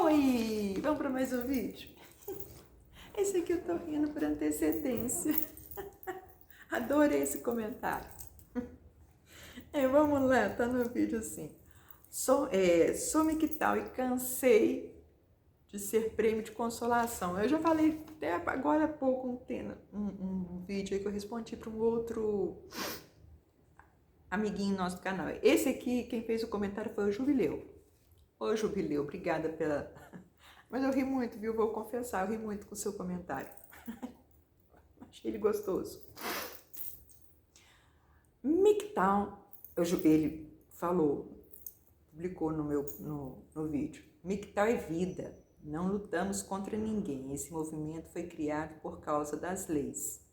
Oi! Vamos para mais um vídeo? Esse aqui eu tô rindo por antecedência. Adorei esse comentário. Vamos lá, tá no vídeo assim. Sou Miqutal e cansei de ser prêmio de consolação. Eu já falei até agora há pouco um vídeo aí que eu respondi para um outro amiguinho nosso do canal. Esse aqui, quem fez o comentário foi o Jubileu. Ô Jubileu, obrigada pela... Mas eu ri muito, viu? Vou confessar, eu ri muito com o seu comentário. Achei ele gostoso. Miqutal, ele falou, publicou no vídeo. Miqutal é vida, não lutamos contra ninguém. Esse movimento foi criado por causa das leis.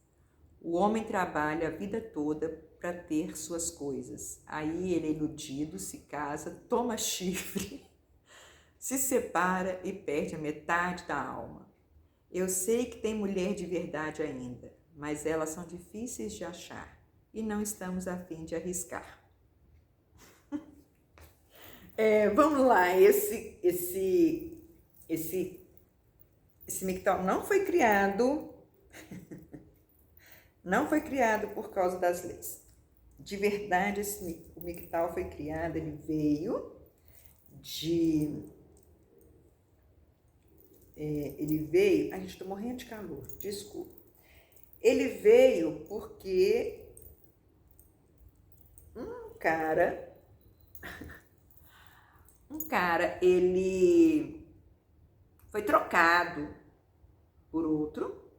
O homem trabalha a vida toda para ter suas coisas. Aí ele é iludido, se casa, toma chifre, se separa e perde a metade da alma. Eu sei que tem mulher de verdade ainda, mas elas são difíceis de achar e não estamos a fim de arriscar. Vamos lá, esse Miqutal não foi criado, não foi criado por causa das leis. De verdade, o Miqutal foi criado, ele veio ai, gente, tô morrendo de calor, desculpa. Ele veio porque um cara, ele foi trocado por outro,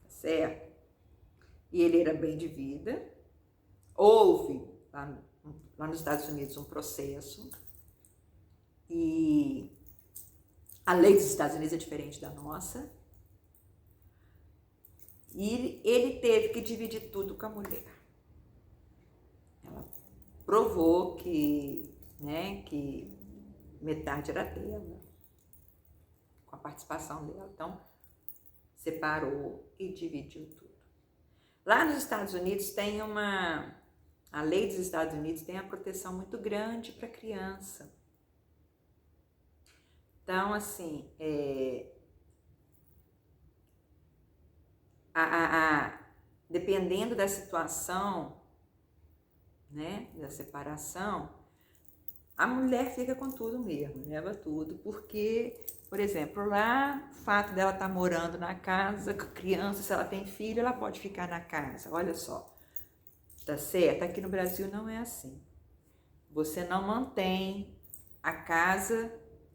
certo? E ele era bem de vida. Houve lá nos Estados Unidos um processo e a lei dos Estados Unidos é diferente da nossa. E ele teve que dividir tudo com a mulher. Ela provou que metade era dela, com a participação dela. Então, separou e dividiu tudo. Lá nos Estados Unidos a lei dos Estados Unidos tem a proteção muito grande para a criança. Então, assim, dependendo da situação, né, da separação, a mulher fica com tudo mesmo, leva tudo, porque, por exemplo, lá, o fato dela estar morando na casa com a criança, se ela tem filho, ela pode ficar na casa, olha só, tá certo? Aqui no Brasil não é assim. Você não mantém a casa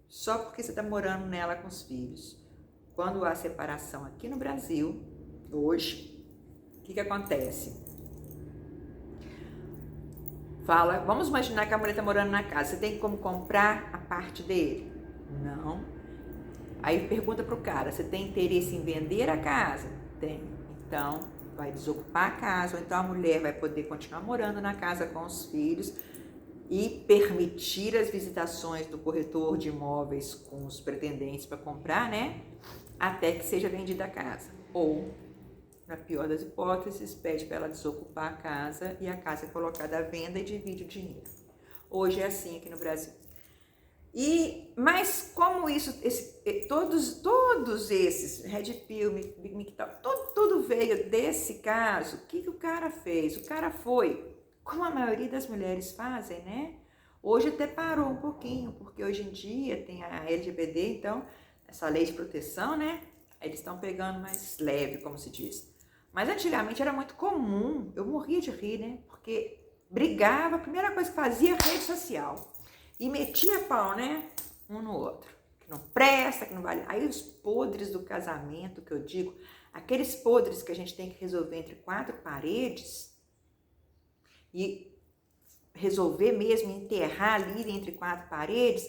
só porque você está morando nela com os filhos. Quando há separação aqui no Brasil, hoje, o que acontece? Vamos imaginar que a mulher está morando na casa, você tem como comprar a parte dele? Não. Aí pergunta para o cara, você tem interesse em vender a casa? Tem. Então, vai desocupar a casa, ou então a mulher vai poder continuar morando na casa com os filhos e permitir as visitações do corretor de imóveis com os pretendentes para comprar, né? Até que seja vendida a casa. Ou, na pior das hipóteses, pede para ela desocupar a casa e a casa é colocada à venda e divide o dinheiro. Hoje é assim aqui no Brasil. Mas como todos esses, Red Pill, Miqutal, tudo veio desse caso, o que o cara fez? O cara foi, como a maioria das mulheres fazem, né? Hoje até parou um pouquinho, porque hoje em dia tem a LGBT, então, essa lei de proteção, né? Eles estão pegando mais leve, como se diz. Mas antigamente era muito comum, eu morria de rir, né? Porque brigava, a primeira coisa que fazia rede social. E metia pau, né? Um no outro. Que não presta, que não vale. Aí os podres do casamento, que eu digo, aqueles podres que a gente tem que resolver entre quatro paredes e resolver mesmo, enterrar ali entre quatro paredes,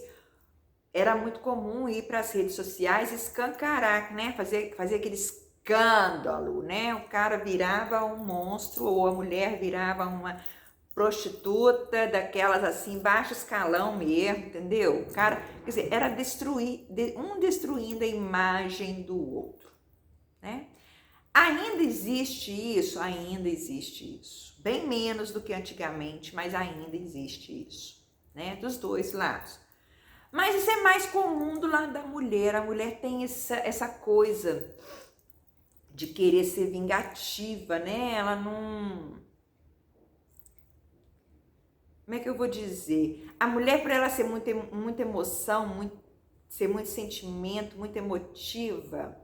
era muito comum ir para as redes sociais e escancarar, né? Fazer aquele escândalo, né? O cara virava um monstro ou a mulher virava uma prostituta, daquelas assim, baixo escalão mesmo, entendeu? O cara, quer dizer, era um destruindo a imagem do outro, né? Ainda existe isso. Bem menos do que antigamente, mas ainda existe isso, né? Dos dois lados. Mas isso é mais comum do lado da mulher. A mulher tem essa coisa de querer ser vingativa, né? Ela não... Como é que eu vou dizer? A mulher, para ela ser muita emoção, ser muito sentimento, muito emotiva,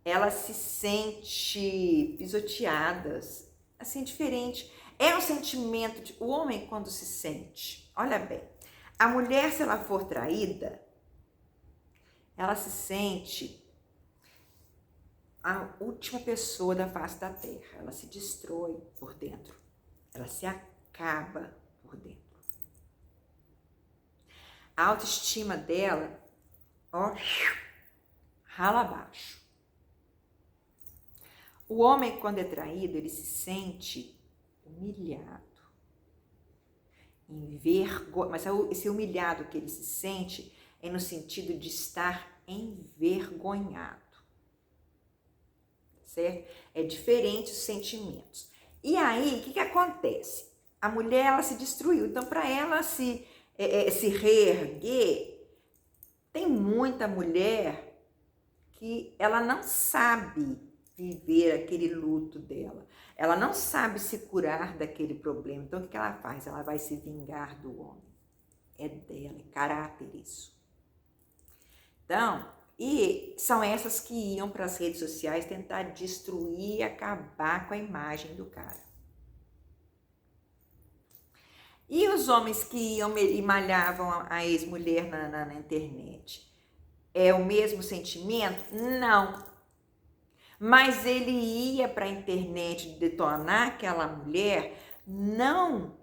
ela se sente pisoteada, assim, diferente. É um sentimento de... O homem, quando se sente, olha bem, a mulher, se ela for traída, ela se sente a última pessoa da face da terra. Ela se destrói por dentro. Ela se acaba por dentro. A autoestima dela, ó, rala abaixo. O homem, quando é traído, ele se sente humilhado, mas esse humilhado que ele se sente é no sentido de estar envergonhado, certo? É diferente os sentimentos. E aí, o que acontece? A mulher, ela se destruiu, então para ela se reerguer, tem muita mulher que ela não sabe viver aquele luto dela. Ela não sabe se curar daquele problema. Então, o que ela faz? Ela vai se vingar do homem. É dela, é caráter isso. Então, e são essas que iam para as redes sociais tentar destruir e acabar com a imagem do cara. E os homens que iam e malhavam a ex-mulher na internet? É o mesmo sentimento? Não. Mas ele ia para a internet detonar aquela mulher, não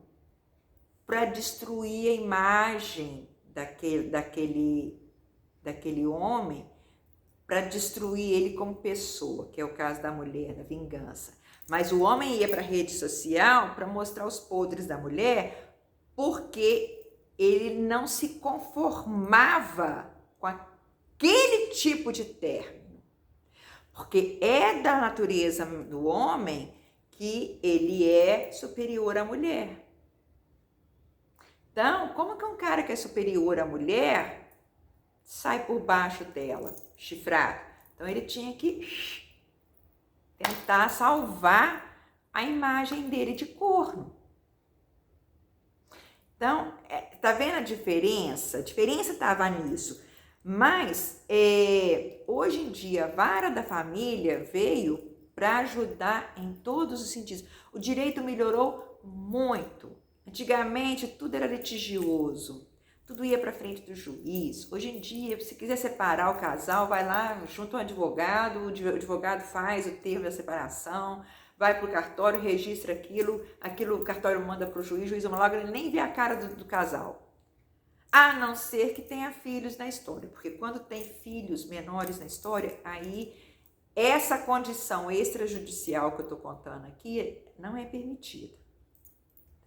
para destruir a imagem daquele homem, para destruir ele como pessoa, que é o caso da mulher, da vingança. Mas o homem ia para a rede social para mostrar os podres da mulher, porque ele não se conformava com aquele tipo de término. Porque é da natureza do homem que ele é superior à mulher. Então, como que um cara que é superior à mulher sai por baixo dela, chifrado? Então, ele tinha que tentar salvar a imagem dele de corno. Então, tá vendo a diferença? A diferença estava nisso. Mas, hoje em dia, a vara da família veio para ajudar em todos os sentidos. O direito melhorou muito. Antigamente, tudo era litigioso. Tudo ia para frente do juiz. Hoje em dia, se quiser separar o casal, vai lá, junta um advogado, o advogado faz o termo da separação, vai para o cartório, registra aquilo o cartório manda para o juiz logo ele nem vê a cara do casal. A não ser que tenha filhos na história, porque quando tem filhos menores na história, aí essa condição extrajudicial que eu estou contando aqui não é permitida,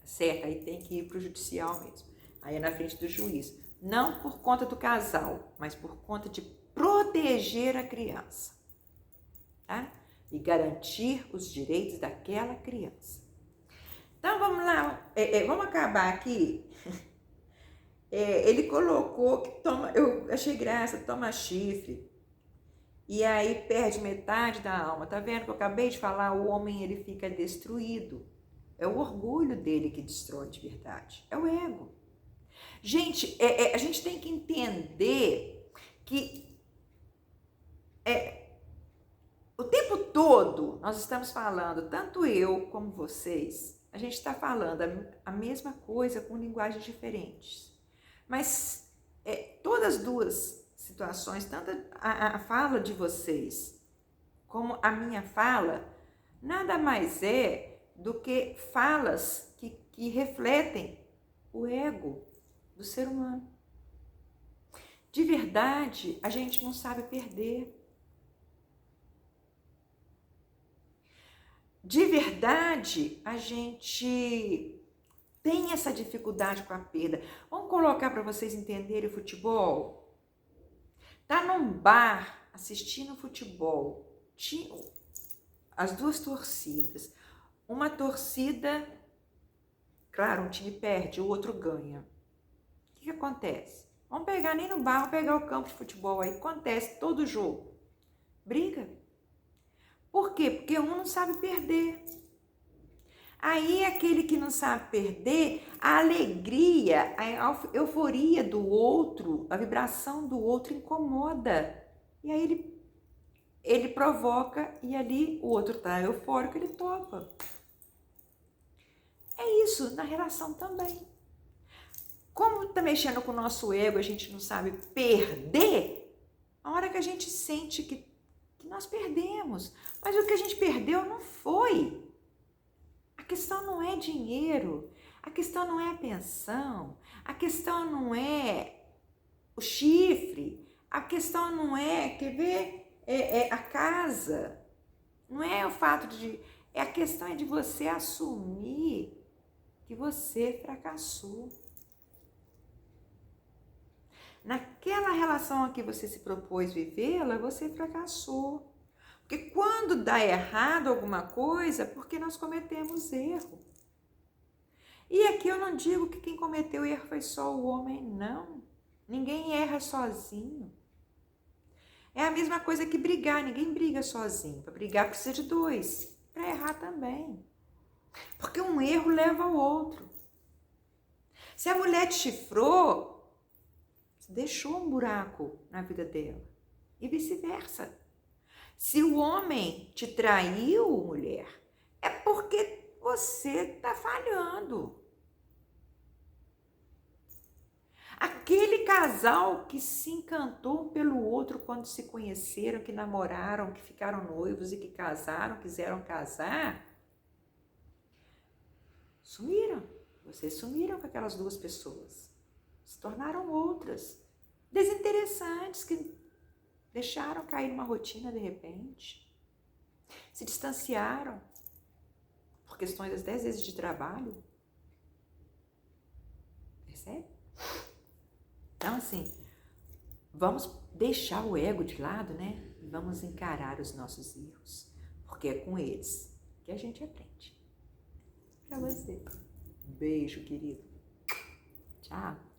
tá certo? Aí tem que ir para o judicial mesmo, aí é na frente do juiz. Não por conta do casal, mas por conta de proteger a criança, tá? E garantir os direitos daquela criança. Então, vamos lá, vamos acabar aqui. Ele colocou que eu achei graça, toma chifre, e aí perde metade da alma. Tá vendo que eu acabei de falar? O homem, ele fica destruído. É o orgulho dele que destrói de verdade, é o ego. Gente, a gente tem que entender que o tempo todo nós estamos falando, tanto eu como vocês, a gente está falando a mesma coisa com linguagens diferentes. Mas todas as duas situações, tanto a fala de vocês como a minha fala, nada mais é do que falas que refletem o ego do ser humano. De verdade, a gente não sabe perder. De verdade, a gente tem essa dificuldade com a perda. Vamos colocar para vocês entenderem o futebol? Tá num bar assistindo futebol, tinha as duas torcidas. Uma torcida, claro, um time perde, o outro ganha. O que acontece? Vamos pegar nem no bar, vamos pegar o campo de futebol aí. Acontece todo jogo. Briga. Por quê? Porque um não sabe perder. Aí aquele que não sabe perder, a alegria, a euforia do outro, a vibração do outro incomoda. E aí ele provoca e ali o outro tá eufórico, ele topa. É isso na relação também. Como está mexendo com o nosso ego, a gente não sabe perder, a hora que a gente sente que nós perdemos, mas o que a gente perdeu não foi. A questão não é dinheiro, a questão não é a pensão, a questão não é o chifre, a questão não é, quer ver, é a casa, não é o fato de, a questão é de você assumir que você fracassou. Naquela relação a que você se propôs vivê-la, você fracassou. Porque quando dá errado alguma coisa, é porque nós cometemos erro. E aqui eu não digo que quem cometeu erro foi só o homem, não. Ninguém erra sozinho. É a mesma coisa que brigar, ninguém briga sozinho. Para brigar precisa de dois, para errar também. Porque um erro leva ao outro. Se a mulher te chifrou, deixou um buraco na vida dela. E vice-versa. Se o homem te traiu, mulher, é porque você está falhando. Aquele casal que se encantou um pelo outro quando se conheceram, que namoraram, que ficaram noivos e que casaram, quiseram casar, sumiram. Vocês sumiram com aquelas duas pessoas. Se tornaram outras, desinteressantes, que deixaram cair numa rotina de repente. Se distanciaram por questões das 10 vezes de trabalho. Percebe? Então, assim, vamos deixar o ego de lado, né? E vamos encarar os nossos erros, porque é com eles que a gente aprende. Pra você. Um beijo, querido. Tchau.